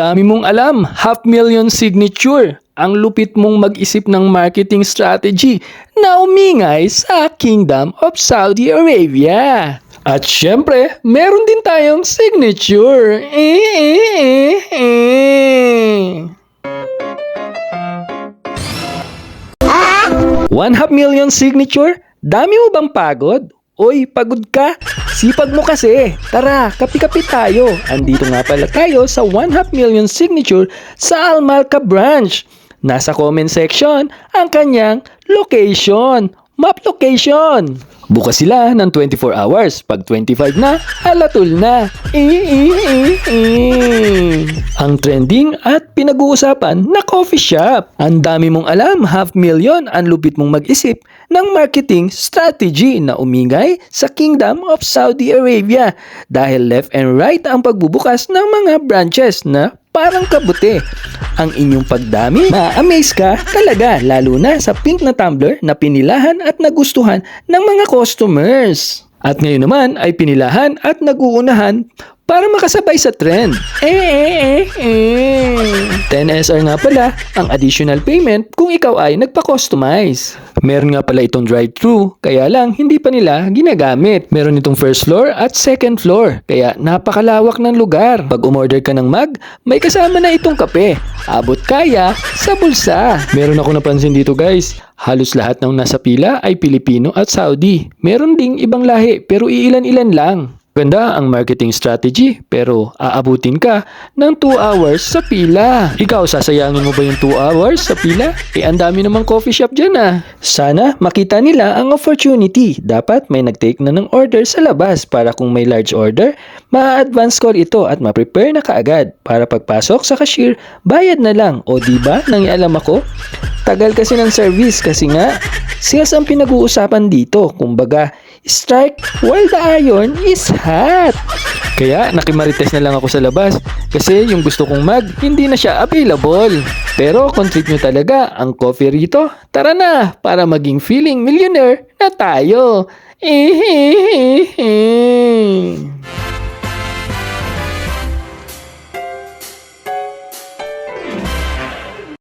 dami mong alam, 500,000 signature. Ang lupit mong mag-isip ng marketing strategy na umingay sa Kingdom of Saudi Arabia. At syempre, meron din tayong signature. 500,000 signature? Dami mo bang pagod? Oy, pagod ka? Sipag mo kasi. Tara, kapi-kapi tayo. Andito nga pala tayo sa 500,000 signature sa Al Malka branch. Nasa comment section ang kanyang location. Map location. Bukas sila ng 24 hours. Pag 25 na, alatul na. Ang trending at pinag-uusapan na coffee shop. Ang dami mong alam, 500,000 ang lupit mong mag-isip ng marketing strategy na umingay sa Kingdom of Saudi Arabia dahil left and right ang pagbubukas ng mga branches na parang kabuti. Ang inyong pagdami, ma-amaze ka talaga lalo na sa pink na tumbler na pinilahan at nagustuhan ng mga customers. At ngayon naman ay pinilahan at naguunahan para makasabay sa trend. 10 SR nga pala ang additional payment kung ikaw ay nagpa-customize. Meron nga pala itong drive-thru, kaya lang hindi pa nila ginagamit. Meron itong first floor at second floor, kaya napakalawak ng lugar. Pag umorder ka ng mug, may kasama na itong kape. Abot kaya sa bulsa. Meron ako napansin dito guys, halos lahat ng nasa pila ay Pilipino at Saudi. Meron ding ibang lahi pero iilan-ilan lang. Ganda ang marketing strategy pero aabutin ka ng 2 hours sa pila. Ikaw, sasayangin mo ba yung 2 hours sa pila? Ang dami namang coffee shop dyan ah. Sana makita nila ang opportunity. Dapat may nag-take na ng order sa labas para kung may large order, ma-advance call ito at ma-prepare na kaagad para pagpasok sa cashier, bayad na lang. O diba, nangialam ako? Tagal kasi ng service kasi nga, sales ang pinag-uusapan dito. Kumbaga, strike while the iron is hot. Kaya nakimarites na lang ako sa labas kasi yung gusto kong mug, hindi na siya available. Pero kung treat nyo talaga ang coffee rito, tara na para maging feeling millionaire na tayo.